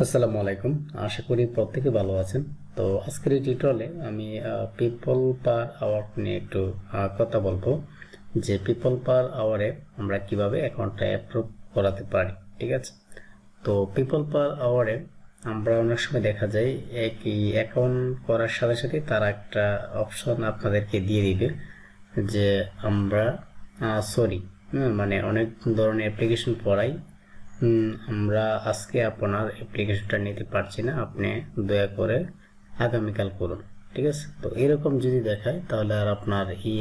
আসসালামু আলাইকুম। আশা করি প্রত্যেকে ভালো আছেন। তো আজকের এই টিউটোরিয়ালে আমি পিপল পার আওয়ার নিয়ে একটু কথা বলবো যে পিপল পার আওয়ারে আমরা কিভাবে অ্যাকাউন্টটা অ্যাপ্রুভ করাতে পারি। ঠিক আছে, তো পিপল পার আওয়ারে আমরা অনেক সময় দেখা যায় একই অ্যাকাউন্ট করার সাথে সাথে তারা একটা অপশন আপনাদেরকে দিয়ে দিবে যে আমরা মানে অনেক ধরনের অ্যাপ্লিকেশন পড়াই, আমরা আজকে আপনার অ্যাপ্লিকেশনটা নিতে পারছি না, আপনি দয়া করে আগামীকাল করুন। ঠিক আছে, তো এরকম যদি দেখায় তাহলে আর আপনার এই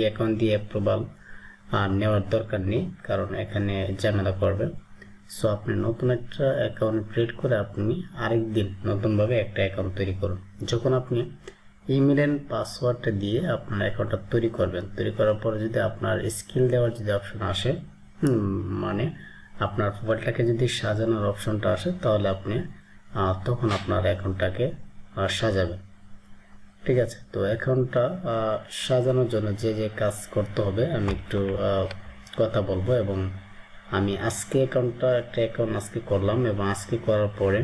অ্যাকাউন্ট দিয়ে অ্যাপ্রুভাল নেওয়ার দরকার নেই, কারণ এখানে ঝামেলা করবে। সো আপনি নতুন একটা অ্যাকাউন্ট ক্রিয়েট করে আপনি আরেকদিন নতুনভাবে একটা অ্যাকাউন্ট তৈরি করুন। যখন আপনি ইমেল এন্ড পাসওয়ার্ডটা দিয়ে আপনার অ্যাকাউন্টটা তৈরি করবেন, তৈরি করার পরে যদি আপনার স্কিল দেওয়ার যদি অপশন আসে, মানে আপনার প্রোফাইলটাকে যদি সাজানোর অপশনটা আসে, তাহলে আপনি তখন আপনার অ্যাকাউন্টটাকে সাজাবেন। ঠিক আছে, তো অ্যাকাউন্টটা সাজানোর জন্য যে যে কাজ করতে হবে আমি একটু কথা বলবো। এবং আমি আজকে একটা অ্যাকাউন্ট আজকে করলাম এবং আজকে করার পরে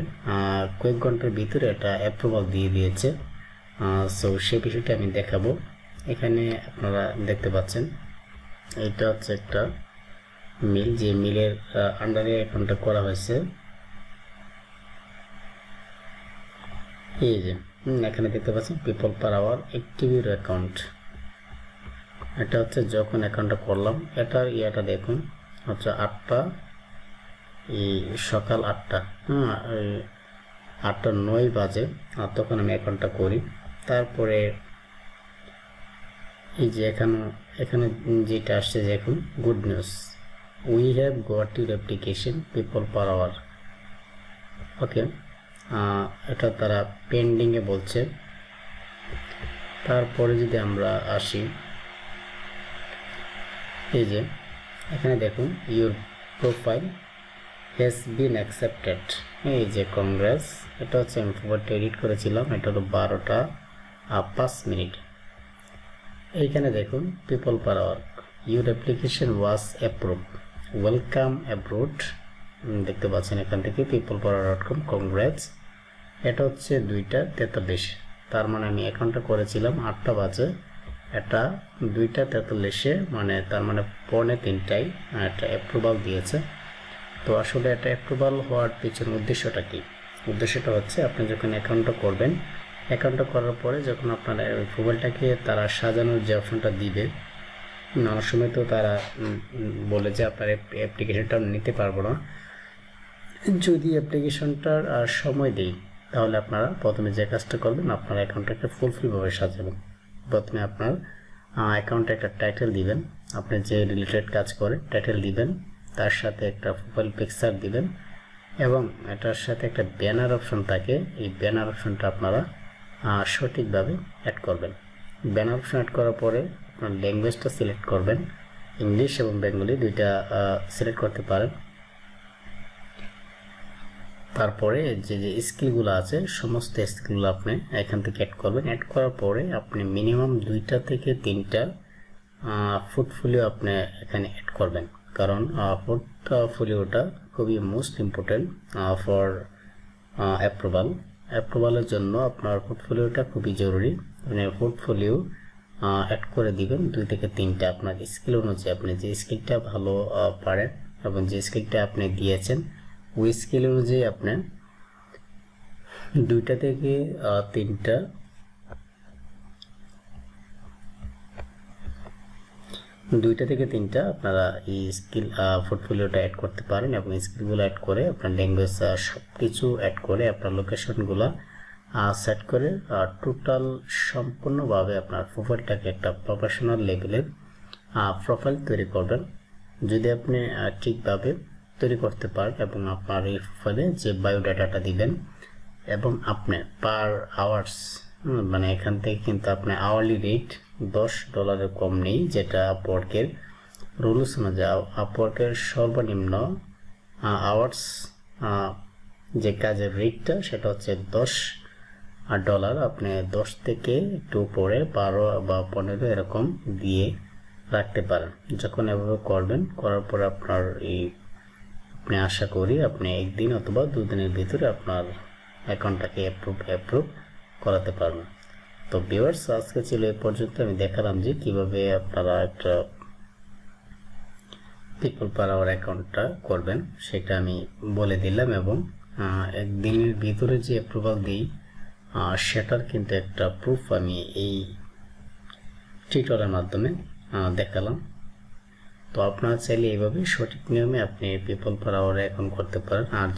কয়েক ঘন্টার ভিতরে এটা অ্যাপ্রুভাল দিয়ে দিয়েছে। সো সেই বিষয়টা আমি দেখাবো। এখানে আপনারা দেখতে পাচ্ছেন এটা হচ্ছে একটা মিল, যে মিলের আন্ডারে অ্যাকাউন্টটা করা হয়েছে। এই যে এখানে দেখতে পাচ্ছেন people per hour active account. এটা হচ্ছে যখন অ্যাকাউন্টটা করলাম, এটার ইয়াটা দেখুন হচ্ছে 8টা, এই সকাল 8টা, 8:09 বাজে, আর তখন আমি অ্যাকাউন্টটা করি। তারপরে এই যে এখানে যেটা আসছে যে এখন good news, we have got your application people per hour। ওকে, এটা তারা পেন্ডিং এ বলছে। তারপরে যদি আমরা আসি, এই যে এখানে দেখুন your profile has been accepted, এই যে কংগ্রেস। এটা হচ্ছে আমি প্রোফাইলটা এডিট করেছিলাম, এটা হলো 12:05। এইখানে দেখুন people per hour your application was approved, welcome abroad. দেখতে পাচ্ছেন এখান থেকে peopleperhour.com কংগ্রেটস। এটা হচ্ছে 2:43, তার মানে আমি অ্যাকাউন্টটা করেছিলাম 8টা বাজে, এটা 2:43, মানে তার মানে 2:45টায় একটা অ্যাপ্রুভাল দিয়েছে। তো আসলে এটা অ্যাপ্রুভাল হওয়ার পিছনে উদ্দেশ্যটা কি? উদ্দেশ্যটা হচ্ছে আপনি যখন অ্যাকাউন্টটা করবেন, অ্যাকাউন্টটা করার পরে যখন আপনার প্রোফাইলটাকে তারা সাজানোর যে অপশনটা দিবে, অনেক সময় তো তারা বলে যে আপনার অ্যাপ্লিকেশনটা নিতে পারবো না। যদি অ্যাপ্লিকেশনটার সময় দেই, তাহলে আপনারা প্রথমে যে কাজটা করবেন, আপনার অ্যাকাউন্টটাকে ফুলফিলভাবে সাজাবেন। প্রথমে আপনার অ্যাকাউন্টে একটা টাইটেল দিবেন, আপনি যে রিলেটেড কাজ করে টাইটেল দিবেন, তার সাথে একটা প্রোফাইল পিকচার দিবেন, এবং এটার সাথে একটা ব্যানার অপশন থাকে। এই ব্যানার অপশনটা আপনারা সঠিকভাবে অ্যাড করবেন। ব্যানার অপশন অ্যাড করার পরে আপনার ল্যাঙ্গুয়েজটা সিলেক্ট করবেন, ইংলিশ এবং বেঙ্গলি দুইটা সিলেক্ট করতে পারেন। তারপরে যে যে স্কিলগুলো আছে সমস্ত স্কিলগুলো আপনি এখান থেকে অ্যাড করবেন। অ্যাড করার পরে আপনি মিনিমাম 2টা থেকে 3টা পোর্টফোলিও আপনি এখানে অ্যাড করবেন, কারণ পোর্টফোলিওটা খুবই মোস্ট ইম্পর্টেন্ট ফর অ্যাপ্রুভালের জন্য। আপনার পোর্টফোলিওটা খুবই জরুরি, মানে পোর্টফোলিও অ্যাড করে দিবেন 2 থেকে 3টা আপনার স্কিল অনুযায়ী, আপনি যে স্কিলটা ভালো পারেন এবং যে স্কিলটা আপনি দিয়েছেন ওই স্কিল অনুযায়ী আপনি 2টা থেকে 3টা আপনারা এই স্কিল পোর্টফোলিওটা অ্যাড করতে পারেন। এবং স্কিলগুলো অ্যাড করে আপনার ল্যাঙ্গুয়েজ সব কিছু অ্যাড করে আপনার লোকেশনগুলো সেট করে টোটাল সম্পূর্ণভাবে আপনার প্রোফাইলটাকে একটা প্রফেশনাল লেভেলের প্রোফাইল তৈরি করবেন। যদি আপনি ঠিকভাবে তৈরি করতে পারেন এবং আপনার এই প্রোফাইলে যে বায়োডাটাটা দিবেন, এবং আপনি পার আওয়ার্স, মানে এখান থেকে কিন্তু আপনি আওয়ারলি রেট $10 কম নেই, যেটা আপওয়ার্কের রুলস অনুযায়ী। আপওয়ার্কের সর্বনিম্ন আওয়ার্স যে কাজের রেটটা সেটা হচ্ছে $10। আপনি 10 থেকে একটু উপরে 12 বা 15 এরকম দিয়ে রাখতে পারেন। যখন এভাবে করবেন, করার পর আপনার এই আপনি আশা করি আপনি একদিন অথবা 2 দিনের ভিতরে আপনার অ্যাকাউন্টটাকে অ্যাপ্রুভ করাতে পারবেন। তো ভিউয়ার্স, আজকে ছিল এই পর্যন্ত। আমি দেখালাম যে কিভাবে আপনারা একটা পিপল পার আওয়ার অ্যাকাউন্টটা করবেন, সেটা আমি বলে দিলাম, এবং একদিনের ভিতরে যে অ্যাপ্রুভাল দিই সেটার কিন্তু একটা প্রুফ আমি এই টিউটোরিয়ালের মাধ্যমে দেখালাম। তো আপনারা চাইলে এইভাবে সঠিক নিয়মে আপনি পিপল পার আওয়ারে অ্যাকাউন্ট করতে পারেন। আর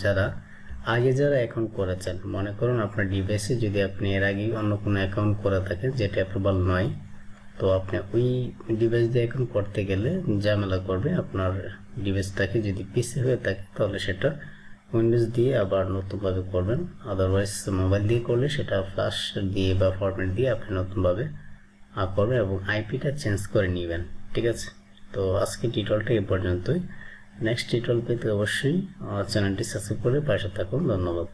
যারা অ্যাকাউন্ট করেছেন, মনে করুন আপনার ডিভাইসে যদি আপনি এর আগে অন্য কোনো অ্যাকাউন্ট করে থাকেন যেটা অ্যাপ্রুভাল নয়, তো আপনি ওই ডিভাইস দিয়ে অ্যাকাউন্ট করতে গেলে ঝামেলা করবে। আপনার ডিভাইসটাকে যদি পিসি হয়ে থাকে তাহলে সেটা উইন্ডোজ দিয়ে আবার নতুনভাবে করবেন, আদারওয়াইজ মোবাইল দিয়ে করলে সেটা ফ্ল্যাশ দিয়ে বা ফরম্যাট দিয়ে আপনি নতুনভাবে করবেন এবং আইপিটা চেঞ্জ করে নেবেন। ঠিক আছে, তো আজকে টিউটোরিয়ালটা এই পর্যন্তই। নেক্সট টিউটোরিয়াল পেতে অবশ্যই চ্যানেলটি সাবস্ক্রাইব করে পাশে থাকুন। ধন্যবাদ।